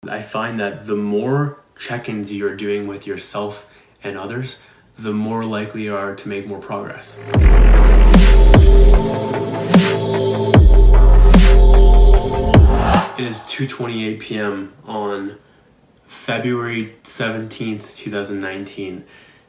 I find that the more check-ins you're doing with yourself and others, the more likely you are to make more progress. It is 2:28 p.m. on February 17th, 2019.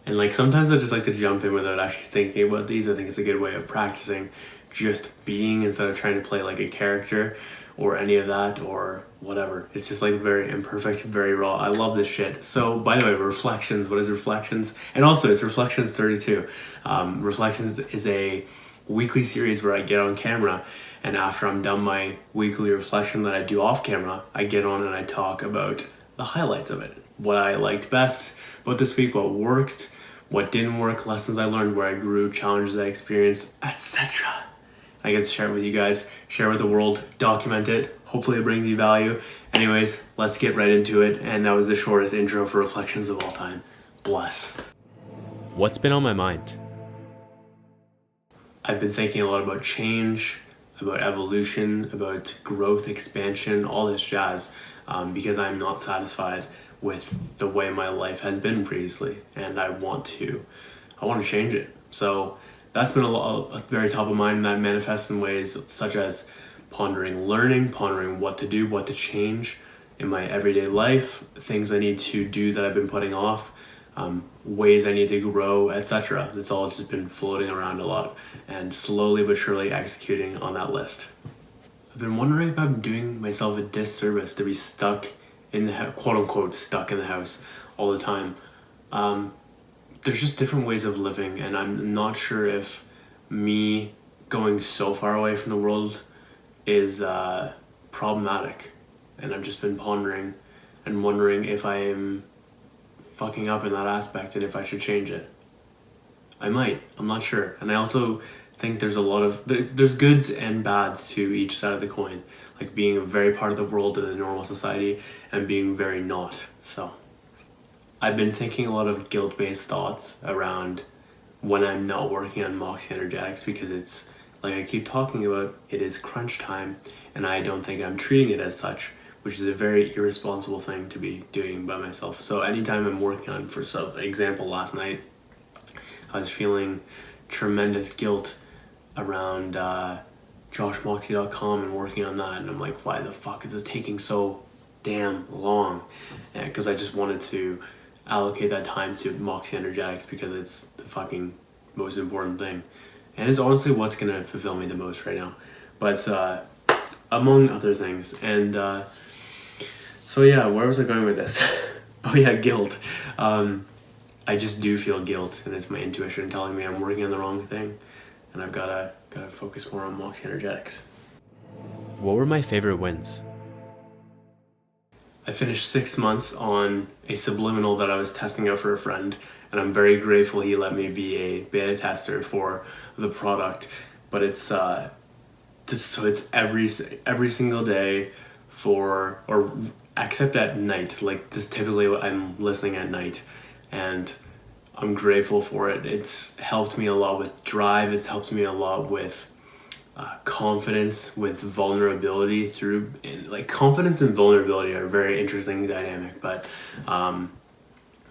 And like sometimes I just like to jump in without actually thinking about these. I think it's a good way of practicing just being instead of trying to play like a character or any of that or whatever. It's just like very imperfect, very raw. I love this shit. So by the way, Reflections, what is Reflections? And also it's Reflections 32. Reflections is a weekly series where I get on camera, and after I'm done my weekly reflection that I do off camera, I get on and I talk about the highlights of it. What I liked best about this week, what worked, what didn't work, lessons I learned, where I grew, challenges I experienced, etc. I get to share it with you guys, share it with the world, document it. Hopefully it brings you value. Anyways, let's get right into it. And that was the shortest intro for Reflections of all time. Bless. What's been on my mind? I've been thinking a lot about change, about evolution, about growth, expansion, all this jazz, because I'm not satisfied with the way my life has been previously, and I want to change it. So that's been a very top of mind, and that manifests in ways such as pondering learning, pondering what to do, what to change in my everyday life, things I need to do that I've been putting off, ways I need to grow, etc. It's all just been floating around a lot and slowly but surely executing on that list. I've been wondering if I'm doing myself a disservice to be stuck in the quote unquote stuck in the house all the time. There's just different ways of living, and I'm not sure if me going so far away from the world is problematic. And I've just been pondering and wondering if I am fucking up in that aspect and if I should change it. I might, I'm not sure. And I also think there's a lot of, there's goods and bads to each side of the coin, like being a very part of the world in a normal society and being very not. So I've been thinking a lot of guilt-based thoughts around when I'm not working on Moxey Energetics, because it's like I keep talking about, it is crunch time, and I don't think I'm treating it as such, which is a very irresponsible thing to be doing by myself. So anytime I'm working on, for example, last night, I was feeling tremendous guilt around joshmoxey.com and working on that, and I'm like, why the fuck is this taking so damn long? Because I just wanted to allocate that time to Moxey Energetics because it's the fucking most important thing. And it's honestly what's gonna fulfill me the most right now. But among other things. And so yeah, where was I going with this? Oh yeah, guilt. I just do feel guilt, and it's my intuition telling me I'm working on the wrong thing, and I've gotta focus more on Moxey Energetics. What were my favorite wins? I finished 6 months on a subliminal that I was testing out for a friend, and I'm very grateful he let me be a beta tester for the product. But it's so it's every single day or except at night. Like this, typically I'm listening at night, and I'm grateful for it. It's helped me a lot with drive. It's helped me a lot with confidence, with vulnerability through, like confidence and vulnerability are a very interesting dynamic. But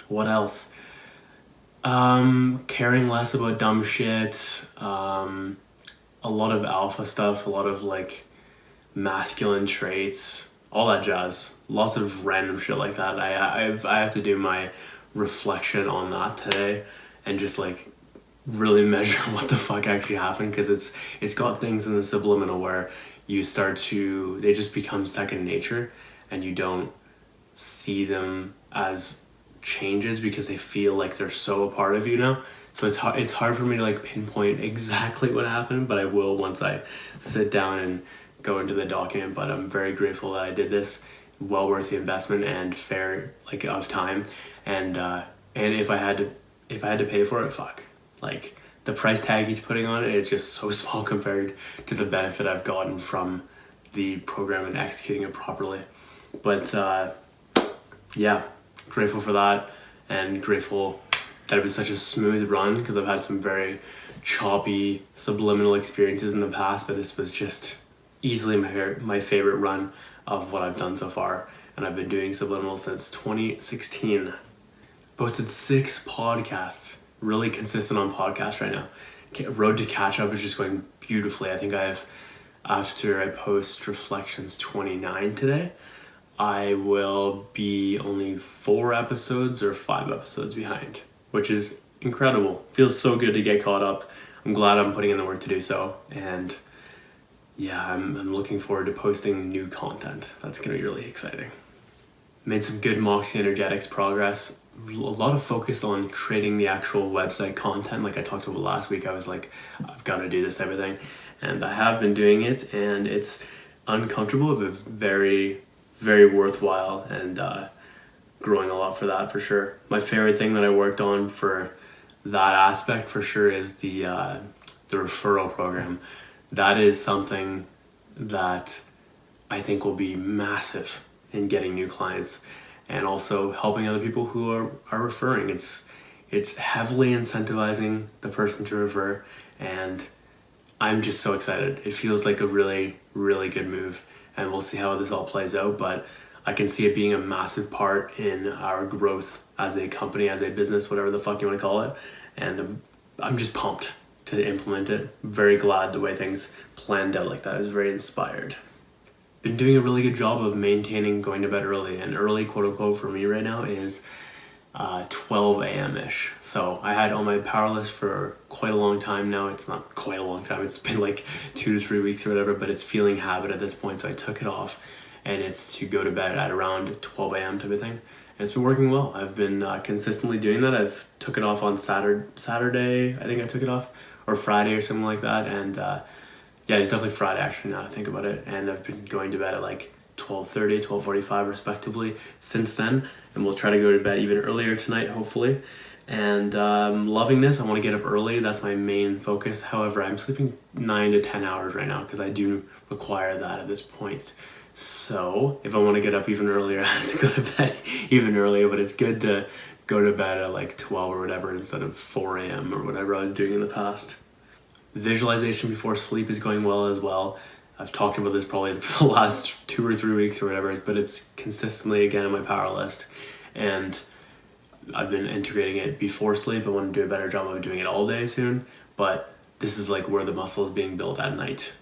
what else? Caring less about dumb shit, a lot of alpha stuff, a lot of like masculine traits, all that jazz, lots of random shit like that. I have to do my reflection on that today and just like really measure what the fuck actually happened, because it's got things in the subliminal where you start to, they just become second nature and you don't see them as changes because they feel like they're so a part of you now. So it's hard for me to like pinpoint exactly what happened, but I will once I sit down and go into the document. But I'm very grateful that I did this, well worth the investment and fair like of time. And if I had to pay for it, fuck. Like the price tag he's putting on it is just so small compared to the benefit I've gotten from the program and executing it properly. But yeah, grateful for that, and grateful that it was such a smooth run, because I've had some very choppy subliminal experiences in the past, but this was just easily my favorite run of what I've done so far. and I've been doing Subliminal since 2016. Posted 6 podcasts, really consistent on podcasts right now. Road to Catch Up is just going beautifully. I think after I post Reflections 29 today, I will be only 4 episodes or 5 episodes behind, which is incredible. Feels so good to get caught up. I'm glad I'm putting in the work to do so, and yeah, I'm looking forward to posting new content. That's going to be really exciting. Made some good Moxey Energetics progress. A lot of focus on creating the actual website content. Like I talked about last week, I was like, I've got to do this everything. And I have been doing it, and it's uncomfortable, but very, very worthwhile, and growing a lot for that for sure. My favorite thing that I worked on for that aspect for sure is the referral program. That is something that I think will be massive in getting new clients, and also helping other people who are referring. It's heavily incentivizing the person to refer, and I'm just so excited. It feels like a really, really good move, and we'll see how this all plays out, but I can see it being a massive part in our growth as a company, as a business, whatever the fuck you want to call it, and I'm just pumped to implement it. Very glad the way things planned out like that. I was very inspired. Been doing a really good job of maintaining going to bed early, and early, quote unquote, for me right now is 12 a.m.-ish. So I had on my power list for quite a long time now. It's not quite a long time. It's been like 2 to 3 weeks or whatever, but it's feeling habit at this point. So I took it off, and it's to go to bed at around 12 a.m. type of thing. And it's been working well. I've been consistently doing that. I've took it off on Saturday. I think I took it off, or Friday or something like that. And yeah, it's definitely Friday actually, now I think about it. And I've been going to bed at like 12:30, 12:45 respectively since then. And we'll try to go to bed even earlier tonight, hopefully. And loving this. I want to get up early. That's my main focus. However, I'm sleeping 9 to 10 hours right now because I do require that at this point. So if I want to get up even earlier, I have to go to bed even earlier. But it's good to go to bed at like 12 or whatever instead of 4 a.m. or whatever I was doing in the past. Visualization before sleep is going well as well. I've talked about this probably for the last 2 or 3 weeks or whatever, but it's consistently again on my power list, and I've been integrating it before sleep. I want to do a better job of doing it all day soon, but this is like where the muscle is being built at night,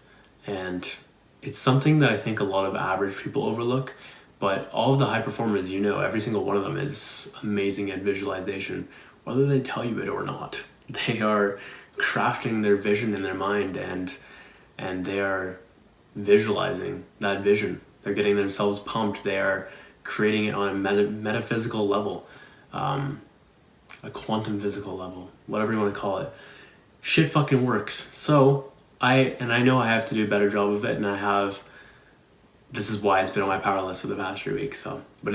and it's something that I think a lot of average people overlook. But all of the high performers, every single one of them is amazing at visualization, whether they tell you it or not. They are crafting their vision in their mind, and they are visualizing that vision. They're getting themselves pumped. They are creating it on a metaphysical level, a quantum physical level, whatever you want to call it. Shit fucking works. So I know I have to do a better job of it, and this is why it's been on my power list for the past 3 weeks. So, but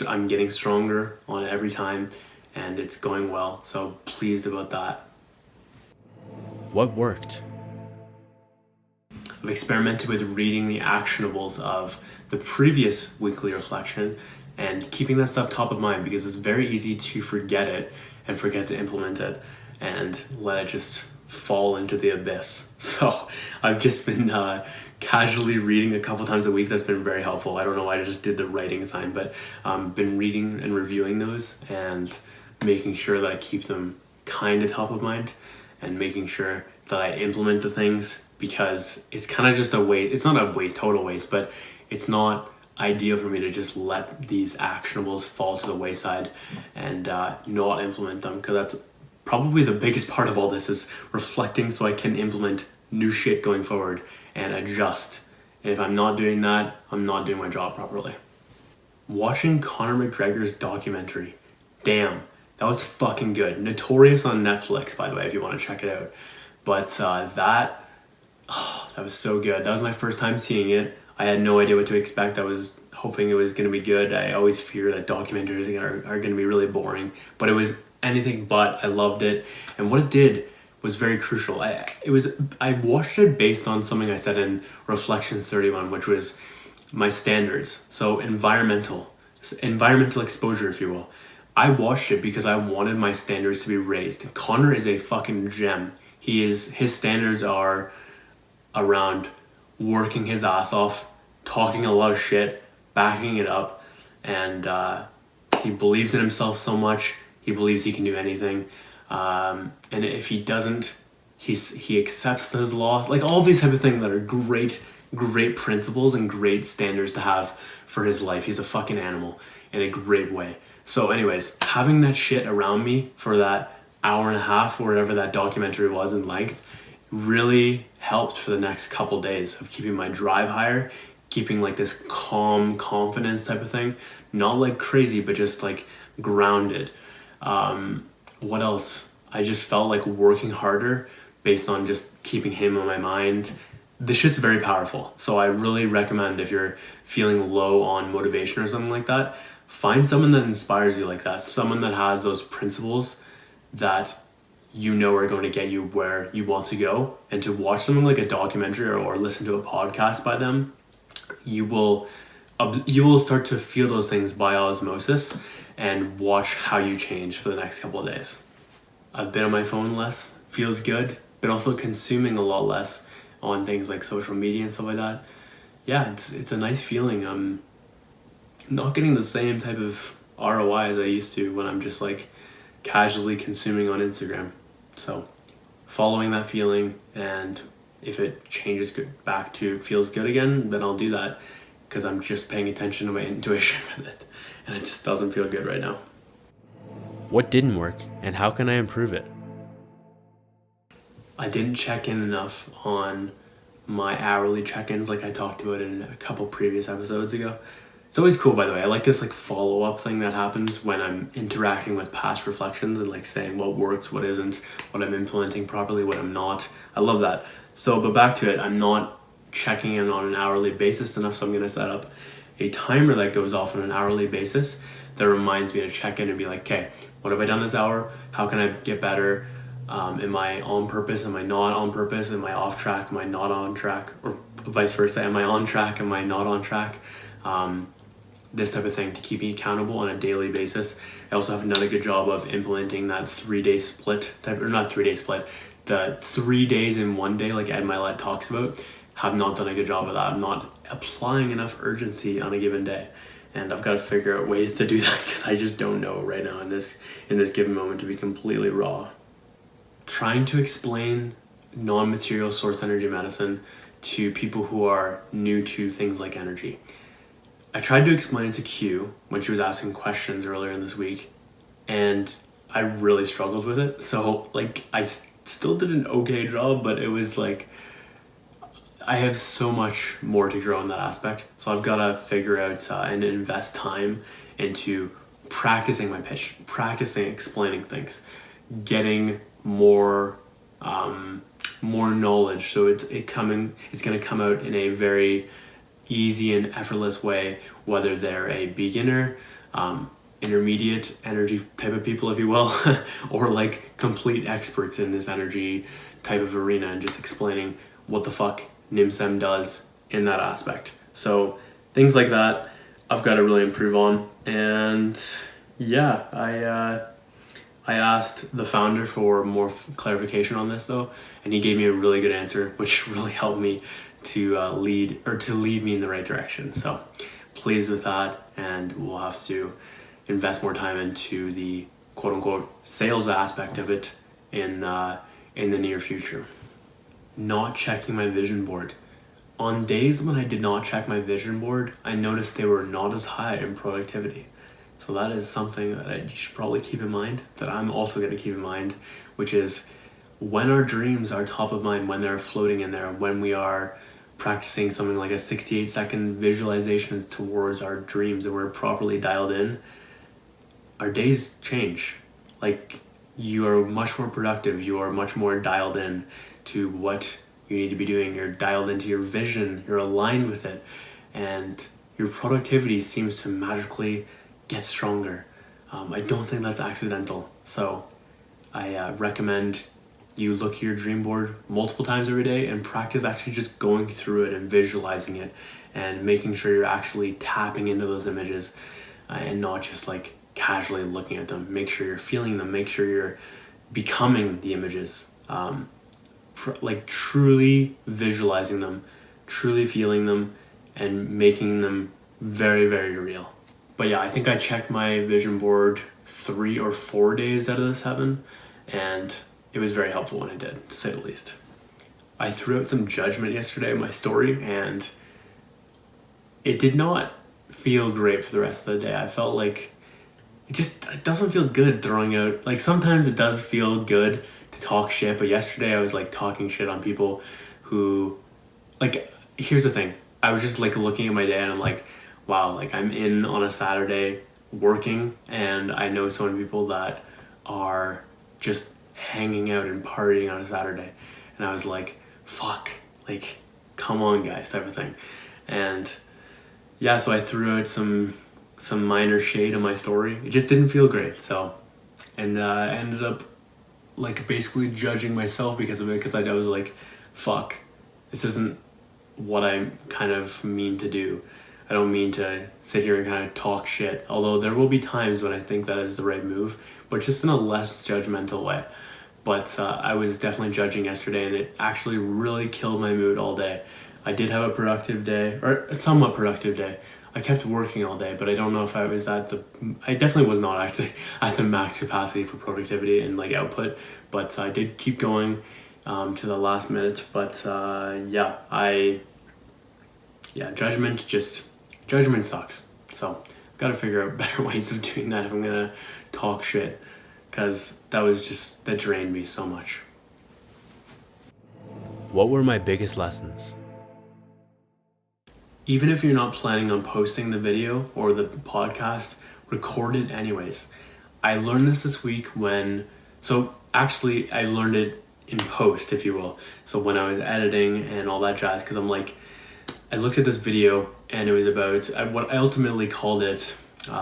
I'm getting stronger on it every time, and it's going well. So pleased about that. What worked? I've experimented with reading the actionables of the previous weekly reflection and keeping that stuff top of mind, because it's very easy to forget it and forget to implement it and let it just fall into the abyss. So I've just been casually reading a couple times a week. That's been very helpful. I don't know why I just did the writing sign, but been reading and reviewing those and making sure that I keep them kind of top of mind, and making sure that I implement the things, because it's kind of just a waste. It's not a waste, total waste, but it's not ideal for me to just let these actionables fall to the wayside and not implement them, because that's probably the biggest part of all this, is reflecting so I can implement new shit going forward and adjust. And if I'm not doing that, I'm not doing my job properly. Watching Conor McGregor's documentary, damn, that was fucking good. Notorious on Netflix, by the way, if you want to check it out. But that was so good. That was my first time seeing it. I had no idea what to expect. I was hoping it was going to be good. I always fear that documentaries are going to be really boring, but it was anything but. I loved it, and what it did was very crucial. I watched it based on something I said in Reflections 31, which was my standards. So environmental exposure, if you will. I watched it because I wanted my standards to be raised. Conor is a fucking gem. His standards are around working his ass off, talking a lot of shit, backing it up, and he believes in himself so much. He believes he can do anything, and if he doesn't, he accepts his loss. Like all these type of things that are great principles and great standards to have for his life. He's a fucking animal in a great way. So anyways, having that shit around me for that hour and a half or whatever that documentary was in length really helped for the next couple days of keeping my drive higher, keeping like this calm confidence type of thing, not like crazy, but just like grounded. What else? I just felt like working harder based on just keeping him on my mind. This shit's very powerful. So I really recommend, if you're feeling low on motivation or something like that, find someone that inspires you like that. Someone that has those principles that you know are going to get you where you want to go. And to watch something like a documentary or listen to a podcast by them, you will start to feel those things by osmosis and watch how you change for the next couple of days. I've been on my phone less, feels good, but also consuming a lot less on things like social media and stuff like that. Yeah, it's a nice feeling. I'm not getting the same type of ROI as I used to when I'm just like casually consuming on Instagram. So following that feeling, and if it changes back to feels good again, then I'll do that, because I'm just paying attention to my intuition with it, and it just doesn't feel good right now. What didn't work, and how can I improve it? I didn't check in enough on my hourly check-ins like I talked about in a couple previous episodes ago. It's always cool, by the way. I like this like follow-up thing that happens when I'm interacting with past reflections and like saying what works, what isn't, what I'm implementing properly, what I'm not. I love that. So, but back to it, I'm not checking in on an hourly basis enough, so I'm going to set up a timer that goes off on an hourly basis that reminds me to check in and be like, okay, what have I done this hour? How can I get better? Am I on purpose? Am I not on purpose? Am I off track? Am I not on track? Or vice versa, am I on track? Am I not on track? This type of thing to keep me accountable on a daily basis. I also haven't done a good job of implementing that 3-day split type, or not 3-day split, the 3 days in 1 day like Ed Milet talks about. Have not done a good job of that. I'm not applying enough urgency on a given day, and I've got to figure out ways to do that, because I just don't know right now in this given moment, to be completely raw. Trying to explain non-material source energy medicine to people who are new to things like energy. I tried to explain it to Q when she was asking questions earlier in this week, and I really struggled with it. So like I still did an okay job, but it was like I have so much more to grow in that aspect. So I've got to figure out and invest time into practicing my pitch, practicing explaining things, getting more knowledge. So it's going to come out in a very easy and effortless way, whether they're a beginner, intermediate energy type of people, if you will, or like complete experts in this energy type of arena, and just explaining what the fuck NIMSEM does in that aspect. So things like that I've got to really improve on. And yeah, I asked the founder for more clarification on this though, and he gave me a really good answer, which really helped me to lead me in the right direction. So pleased with that, and we'll have to invest more time into the quote unquote sales aspect of it in the near future. Not checking my vision board. On days when I did not check my vision board, I noticed they were not as high in productivity. So that is something that I should probably keep in mind, that I'm also going to keep in mind, which is when our dreams are top of mind, when they're floating in there, when we are practicing something like a 68-second visualization towards our dreams and we're properly dialed in, our days change. Like, you are much more productive, you are much more dialed in to what you need to be doing, you're dialed into your vision, you're aligned with it, and your productivity seems to magically get stronger. I don't think that's accidental. So I recommend you look at your dream board multiple times every day and practice actually just going through it and visualizing it and making sure you're actually tapping into those images and not just like casually looking at them. Make sure you're feeling them, make sure you're becoming the images, like truly visualizing them, truly feeling them, and making them very, very real. But yeah, I think I checked my vision board 3 or 4 days out of the 7, and it was very helpful when I did, to say the least. I threw out some judgment yesterday in my story, and it did not feel great for the rest of the day. I felt like it doesn't feel good throwing out, like sometimes it does feel good to talk shit, but yesterday I was like talking shit on people who, like, here's the thing. I was just like looking at my day and I'm like, wow, like I'm in on a Saturday working, and I know so many people that are just hanging out and partying on a Saturday. And I was like, fuck, like, come on guys, type of thing. And yeah, so I threw out some minor shade on my story. It just didn't feel great. So, and I ended up like basically judging myself because of it, because I was like, fuck, this isn't what I kind of mean to do. I don't mean to sit here and kind of talk shit, although there will be times when I think that is the right move, but just in a less judgmental way. But I was definitely judging yesterday, and it actually really killed my mood all day. I did have a productive day, or a somewhat productive day. I kept working all day, but I don't know if I was I definitely was not actually at the max capacity for productivity and like output, but I did keep going to the last minute. But judgment sucks. So I've got to figure out better ways of doing that if I'm gonna talk shit, because that drained me so much. What were my biggest lessons? Even if you're not planning on posting the video or the podcast, record it anyways. I learned this week I learned it in post, if you will. So when I was editing and all that jazz, because I'm like, I looked at this video and it was about what I ultimately called it,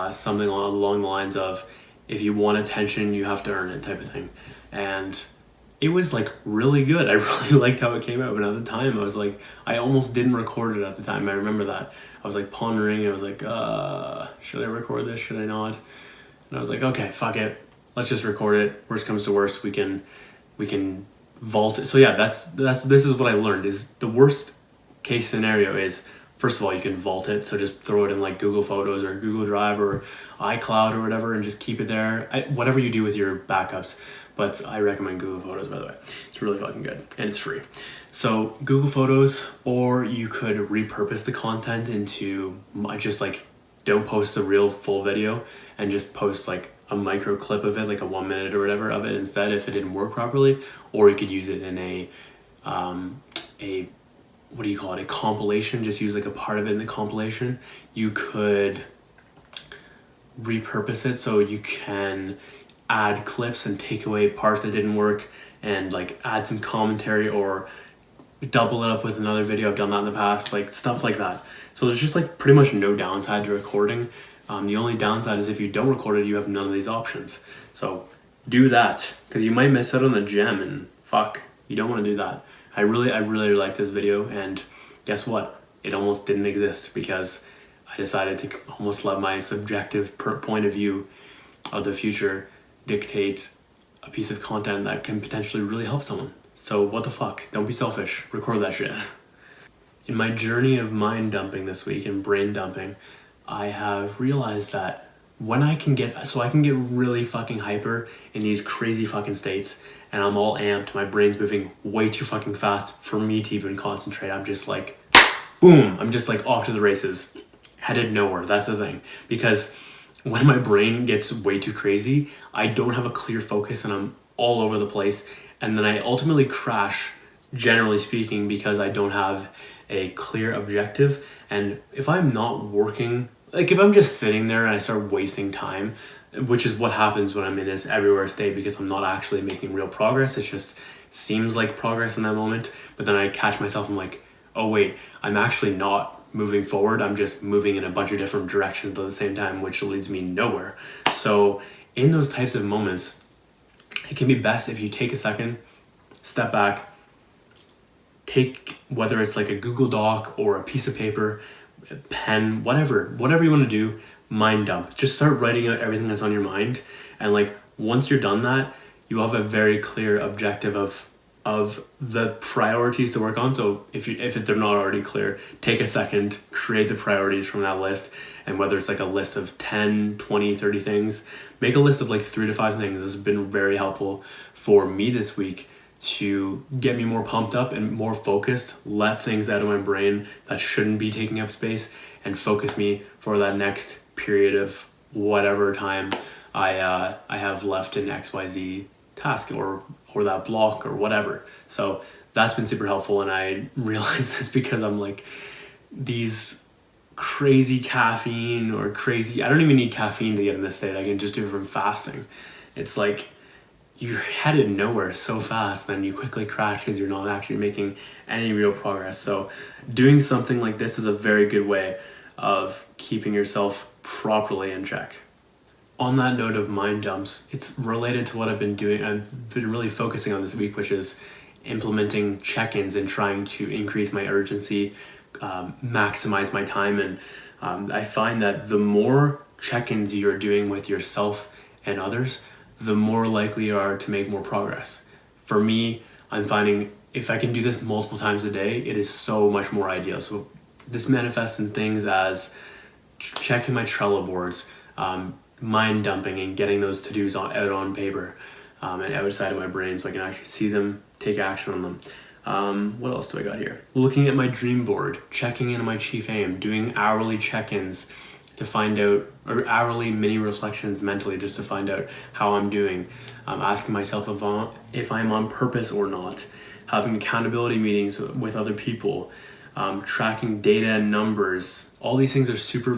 something along the lines of, if you want attention, you have to earn it, type of thing. And it was like really good. I really liked how it came out, but at the time I was like, I almost didn't record it at the time. I remember that. I was like pondering, I was like, should I record this? Should I not? And I was like, okay, fuck it. Let's just record it. Worst comes to worst, we can vault it. So yeah, this is what I learned, is the worst case scenario is, first of all, you can vault it. So just throw it in like Google Photos or Google Drive or iCloud or whatever, and just keep it there. Whatever you do with your backups. But I recommend Google Photos, by the way. It's really fucking good, and it's free. So Google Photos, or you could repurpose the content into just like, don't post a real full video and just post like a micro clip of it, like a 1 minute or whatever of it instead if it didn't work properly. Or you could use it in a what do you call it? A compilation. Just use like a part of it in the compilation. You could repurpose it so you can add clips and take away parts that didn't work, and like add some commentary or double it up with another video. I've done that in the past, like stuff like that. So there's just like pretty much no downside to recording. The only downside is if you don't record it, you have none of these options. So do that, because you might miss out on the gem, and fuck, you don't want to do that. I really like this video, and guess what? It almost didn't exist because I decided to almost let my subjective point of view of the future dictate a piece of content that can potentially really help someone. So what the fuck? Don't be selfish. Record that shit. In my journey of mind dumping this week and brain dumping, I have realized that when I can get really fucking hyper in these crazy fucking states, and I'm all amped, my brain's moving way too fucking fast for me to even concentrate. I'm just like, boom, I'm just like off to the races, headed nowhere. That's the thing. Because when my brain gets way too crazy, I don't have a clear focus and I'm all over the place. And then I ultimately crash, generally speaking, because I don't have a clear objective. And if I'm not working, like if I'm just sitting there and I start wasting time, which is what happens when I'm in this everywhere state, because I'm not actually making real progress. It just seems like progress in that moment. But then I catch myself, I'm like, oh wait, I'm actually not moving forward. I'm just moving in a bunch of different directions at the same time, which leads me nowhere. So in those types of moments, it can be best if you take a second, step back, take, whether it's like a Google Doc or a piece of paper, a pen, whatever you want to do, mind dump. Just start writing out everything that's on your mind. And like, once you're done that, you have a very clear objective of of the priorities to work on. So if they're not already clear, take a second, create the priorities from that list. And whether it's like a list of 10, 20, 30 things, make a list of like 3 to 5 things. This has been very helpful for me this week to get me more pumped up and more focused, let things out of my brain that shouldn't be taking up space, and focus me for that next period of whatever time I have left in XYZ task or that block or whatever. So that's been super helpful, and I realize this because I'm like, these crazy caffeine or crazy, I don't even need caffeine to get in this state. I can just do it from fasting. It's like you're headed nowhere so fast, then you quickly crash because you're not actually making any real progress. So doing something like this is a very good way of keeping yourself properly in check. On that note of mind dumps, it's related to what I've been doing. I've been really focusing on this week, which is implementing check-ins and trying to increase my urgency, maximize my time. And I find that the more check-ins you're doing with yourself and others, the more likely you are to make more progress. For me, I'm finding if I can do this multiple times a day, it is so much more ideal. So this manifests in things as checking my Trello boards, mind dumping and getting those to-dos out on paper and outside of my brain so I can actually see them, take action on them. What else do I got here? Looking at my dream board, checking in on my chief aim, doing hourly check-ins to find out, or hourly mini reflections mentally just to find out how I'm doing, asking myself if I'm on purpose or not, having accountability meetings with other people, tracking data and numbers. All these things are super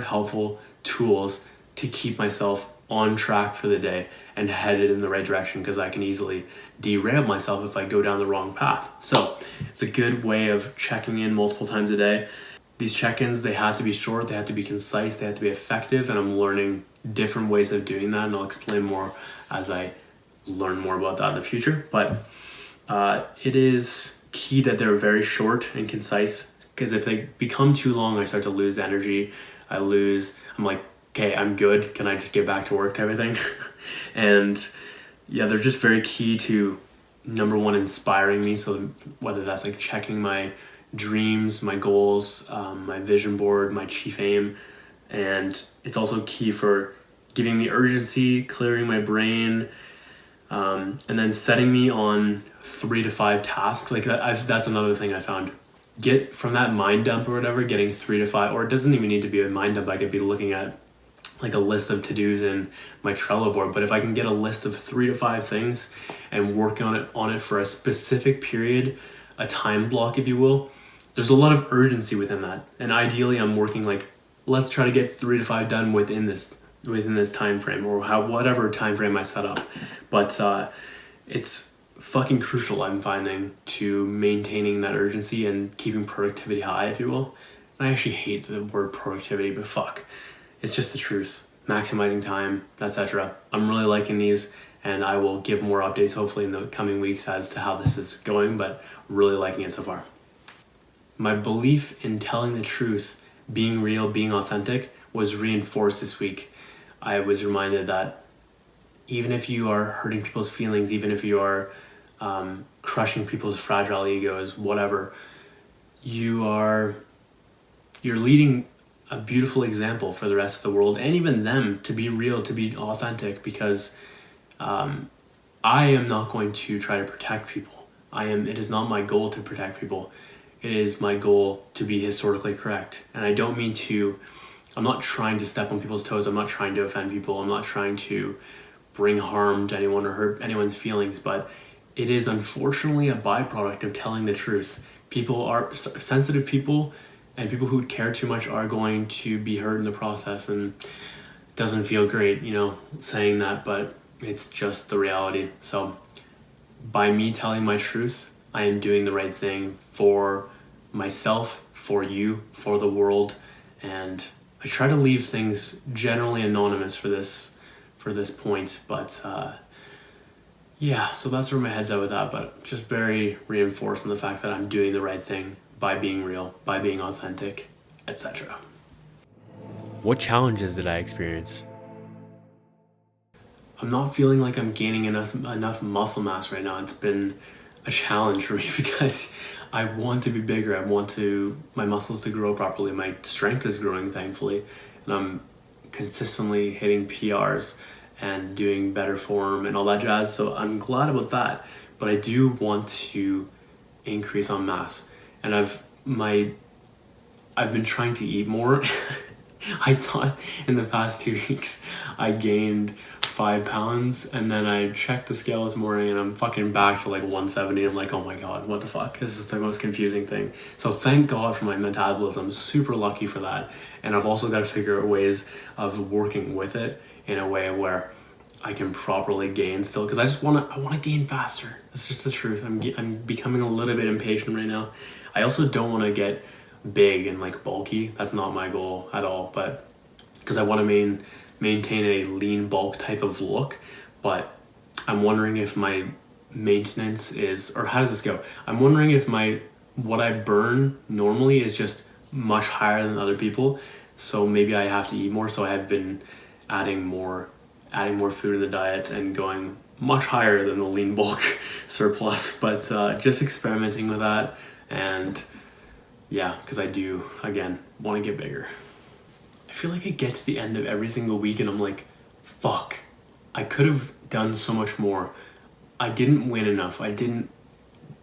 helpful tools to keep myself on track for the day and headed in the right direction, because I can easily derail myself if I go down the wrong path. So it's a good way of checking in multiple times a day. These check-ins, they have to be short, they have to be concise, they have to be effective, and I'm learning different ways of doing that, and I'll explain more as I learn more about that in the future. But it is key that they're very short and concise, because if they become too long, I start to lose energy. I'm like, okay, I'm good. Can I just get back to work type of thing? And yeah, they're just very key to, number one, inspiring me. So whether that's like checking my dreams, my goals, my vision board, my chief aim. And it's also key for giving me urgency, clearing my brain, and then setting me on 3 to 5 tasks. Like that's another thing I found. Get from that mind dump or whatever, getting 3 to 5, or it doesn't even need to be a mind dump. I could be looking at like a list of to-dos in my Trello board, but if I can get a list of 3 to 5 things and work on it for a specific period, a time block, if you will, there's a lot of urgency within that. And ideally I'm working like, let's try to get 3 to 5 done within this time frame, or whatever time frame I set up. But it's fucking crucial, I'm finding, to maintaining that urgency and keeping productivity high, if you will. And I actually hate the word productivity, but fuck, it's just the truth. Maximizing time, etc. I'm really liking these, and I will give more updates hopefully in the coming weeks as to how this is going, but really liking it so far. My belief in telling the truth, being real, being authentic, was reinforced this week. I was reminded that even if you are hurting people's feelings, even if you are crushing people's fragile egos, whatever, you're leading a beautiful example for the rest of the world, and even them, to be real, to be authentic, because I am not going to try to protect people. It is not my goal to protect people. It is my goal to be historically correct. And I don't mean I'm not trying to step on people's toes. I'm not trying to offend people. I'm not trying to bring harm to anyone or hurt anyone's feelings, but it is unfortunately a byproduct of telling the truth. Sensitive people and people who care too much are going to be hurt in the process, and it doesn't feel great, saying that, but it's just the reality. So by me telling my truth, I am doing the right thing for myself, for you, for the world, and I try to leave things generally anonymous for this point, but so that's where my head's at with that, but just very reinforced in the fact that I'm doing the right thing by being real, by being authentic, etc. What challenges did I experience? I'm not feeling like I'm gaining enough muscle mass right now. It's been a challenge for me because I want to be bigger. I want my muscles to grow properly. My strength is growing, thankfully, and I'm consistently hitting PRs and doing better form and all that jazz. So I'm glad about that. But I do want to increase on mass, and I've been trying to eat more. I thought in the past 2 weeks I gained 5 pounds, and then I checked the scale this morning and I'm fucking back to like 170. I'm like, oh my god, what the fuck? This is the most confusing thing. So thank God for my metabolism. I'm super lucky for that. And I've also got to figure out ways of working with it in a way where I can properly gain still, because I want to gain faster. That's just the truth. I'm becoming a little bit impatient right now. I also don't want to get big and like bulky. That's not my goal at all, but because I want to maintain a lean bulk type of look. But I'm wondering if my maintenance is, or how does this go? I'm wondering if what I burn normally is just much higher than other people, so maybe I have to eat more. So I have been adding more food in the diet and going much higher than the lean bulk surplus, but just experimenting with that. And yeah, because I do, again, want to get bigger. I feel like I get to the end of every single week and I'm like, fuck, I could have done so much more. I didn't win enough. I didn't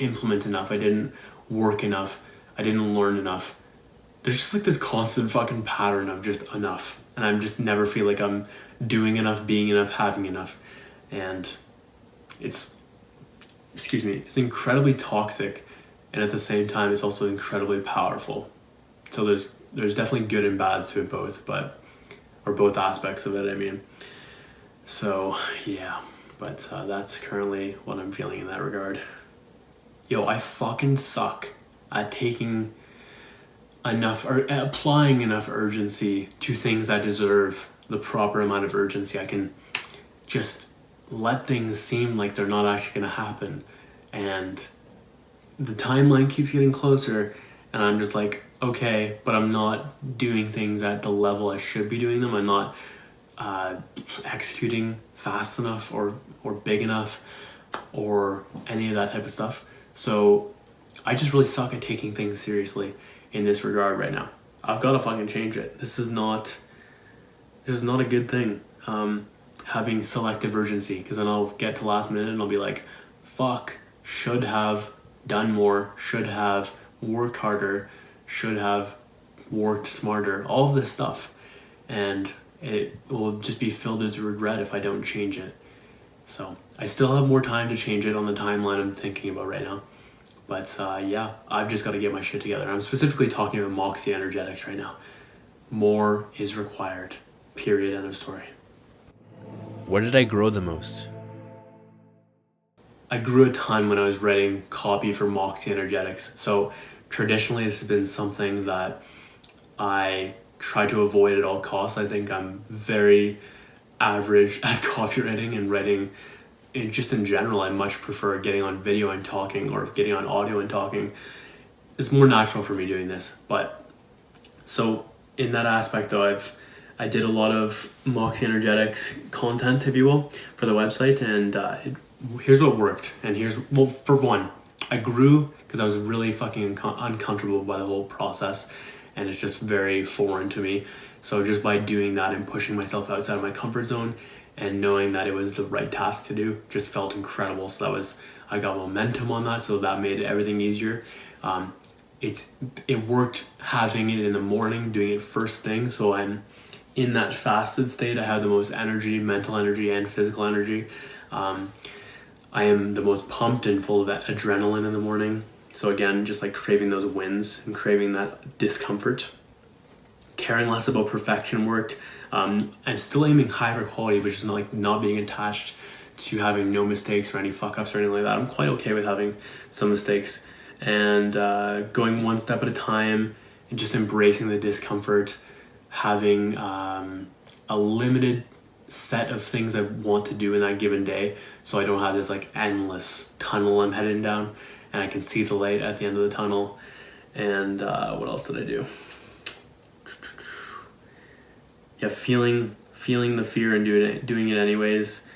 implement enough. I didn't work enough. I didn't learn enough. There's just like this constant fucking pattern of just enough. And I just never feel like I'm doing enough, being enough, having enough. And it's incredibly toxic. And at the same time, it's also incredibly powerful. So there's definitely good and bads to it both, or both aspects of it, I mean. So yeah, but that's currently what I'm feeling in that regard. Yo, I fucking suck at taking enough, or applying enough urgency to things that deserve the proper amount of urgency. I can just let things seem like they're not actually gonna happen, and the timeline keeps getting closer, and I'm just like, okay, but I'm not doing things at the level I should be doing them. I'm not executing fast enough or big enough or any of that type of stuff. So I just really suck at taking things seriously in this regard right now. I've got to fucking change it. This is not a good thing, having selective urgency, because then I'll get to last minute and I'll be like, fuck, should have done more, should have worked harder, should have worked smarter, all of this stuff. And it will just be filled with regret if I don't change it. So I still have more time to change it on the timeline I'm thinking about right now. But yeah, I've just got to get my shit together. I'm specifically talking about Moxey energetics right now. More is required. Period. End of story. Where did I grow the most? I grew a ton when I was writing copy for Moxey energetics. So traditionally, this has been something that I try to avoid at all costs. I think I'm very average at copywriting and writing. Just in general, I much prefer getting on video and talking, or getting on audio and talking. It's more natural for me doing this. But so in that aspect though, I did a lot of Moxey energetics content, if you will, for the website, and here's what worked. And for one, I grew because I was really fucking uncomfortable by the whole process, and it's just very foreign to me. So just by doing that and pushing myself outside of my comfort zone and knowing that it was the right task to do, just felt incredible. So I got momentum on that, so that made everything easier. It worked having it in the morning, doing it first thing, so I'm in that fasted state. I have the most energy, mental energy and physical energy. I am the most pumped and full of adrenaline in the morning. So again, just like craving those wins and craving that discomfort. Caring less about perfection worked. I'm still aiming high for quality, but just not being attached to having no mistakes or any fuck ups or anything like that. I'm quite okay with having some mistakes, and going one step at a time and just embracing the discomfort, having a limited set of things I want to do in that given day, so I don't have this like endless tunnel I'm heading down, and I can see the light at the end of the tunnel. And what else did I do? Yeah, feeling the fear and doing it anyways.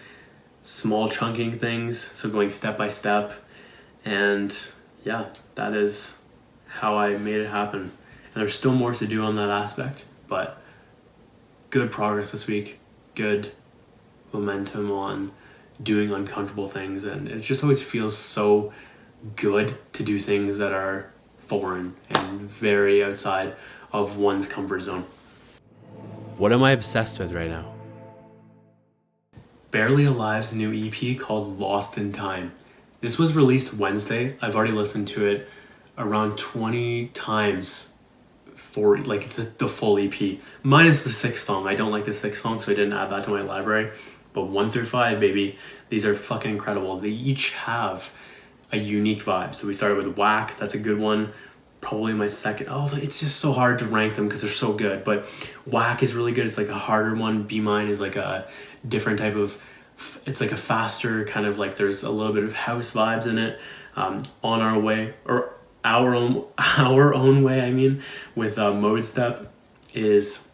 small chunking things, so going step by step. And yeah, that is how I made it happen. And there's still more to do on that aspect, but good progress this week, good momentum on doing uncomfortable things, and it just always feels so good to do things that are foreign and very outside of one's comfort zone. What am I obsessed with right now? Barely Alive's new EP called Lost in Time. This was released Wednesday. I've already listened to it around 20 times for like the full EP, minus the 6th song. I don't like the 6th song, so I didn't add that to my library. But 1 through 5, baby, these are fucking incredible. They each have a unique vibe. So we started with Whack, that's a good one. Probably my second. Oh, it's just so hard to rank them because they're so good. But Whack is really good. It's like a harder one. Be Mine is like a different type of, it's like a faster kind of like, there's a little bit of house vibes in it. On Our Way, or Our Own Way, I mean, with Mode Step is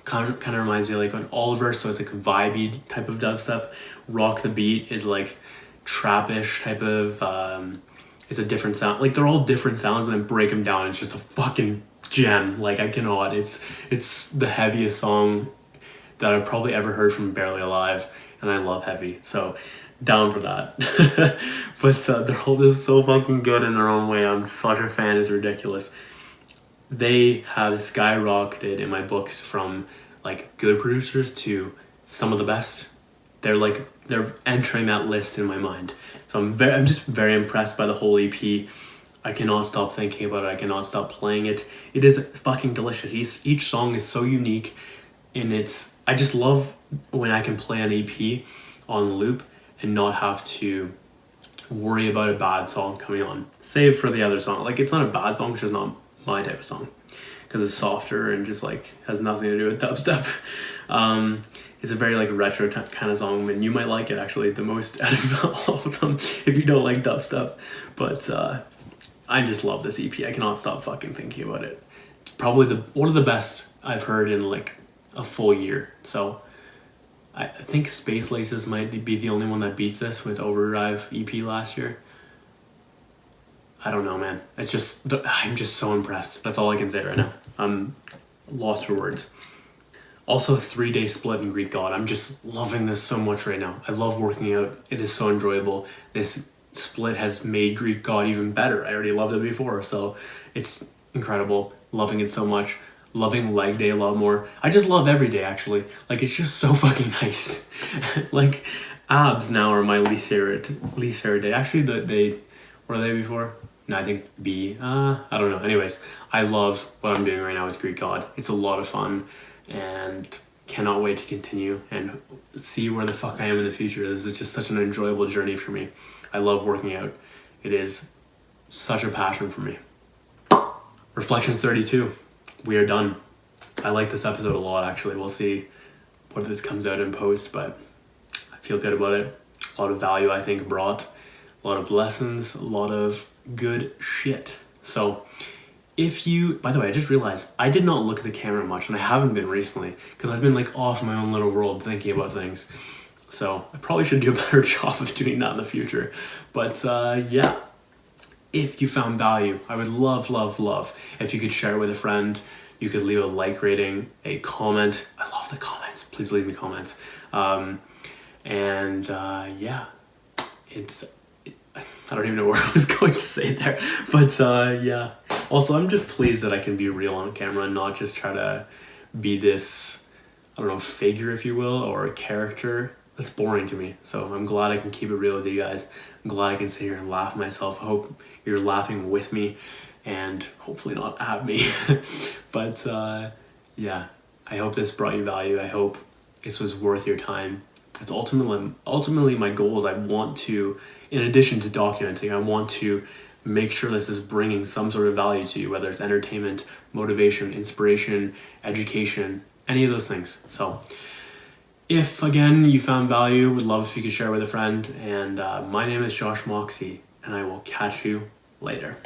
kind of reminds me of like an Oliver, so it's like a vibey type of dubstep. Rock the Beat is like trappish type of, it's a different sound. Like they're all different sounds, and then break them down. It's just a fucking gem. Like I cannot. It's the heaviest song that I've probably ever heard from Barely Alive, and I love heavy, so down for that. But they're all just so fucking good in their own way. I'm such a fan. It's ridiculous. They have skyrocketed in my books from like good producers to some of the best. They're entering that list in my mind. So I'm just very impressed by the whole EP. I cannot stop thinking about it. I cannot stop playing it. It is fucking delicious. Each song is so unique, and I just love when I can play an EP on loop and not have to worry about a bad song coming on. Save for the other song. Like it's not a bad song, it's just not my type of song because it's softer and just like has nothing to do with dubstep. It's a very like retro kind of song, and you might like it actually the most out of all of them if you don't like dubstep. But I just love this EP. I cannot stop fucking thinking about it. It's probably one of the best I've heard in like a full year. So I think Space Laces might be the only one that beats this with Overdrive EP last year. I don't know, man. I'm just so impressed. That's all I can say right now. I'm lost for words. Also, 3-day split in Greek God. I'm just loving this so much right now. I love working out. It is so enjoyable. This split has made Greek God even better. I already loved it before, so it's incredible. Loving it so much. Loving leg day a lot more. I just love every day, actually. Like, it's just so fucking nice. Like, abs now are my least favorite day. Actually, what are they before? No, I think B. I don't know. Anyways, I love what I'm doing right now with Greek God. It's a lot of fun, and cannot wait to continue and see where the fuck I am in the future. This is just such an enjoyable journey for me. I love working out. It is such a passion for me. Reflections 32. We are done. I like this episode a lot, actually. We'll see what this comes out in post, but I feel good about it. A lot of value, I think, brought. A lot of lessons, a lot of good shit. So by the way, I just realized I did not look at the camera much, and I haven't been recently because I've been like off my own little world thinking about things. So I probably should do a better job of doing that in the future. But yeah, if you found value, I would love if you could share it with a friend. You could leave a like rating, a comment. I love the comments. Please leave me comments. Yeah, I don't even know where I was going to say there, but yeah. Also, I'm just pleased that I can be real on camera and not just try to be this, I don't know, figure, if you will, or a character. That's boring to me. So I'm glad I can keep it real with you guys. I'm glad I can sit here and laugh at myself. I hope you're laughing with me and hopefully not at me. But yeah, I hope this brought you value. I hope this was worth your time. It's ultimately my goal is I want to, in addition to documenting, I want to make sure this is bringing some sort of value to you, whether it's entertainment, motivation, inspiration, education, any of those things. So if, again, you found value, would love if you could share with a friend. And my name is Josh Moxey, and I will catch you later.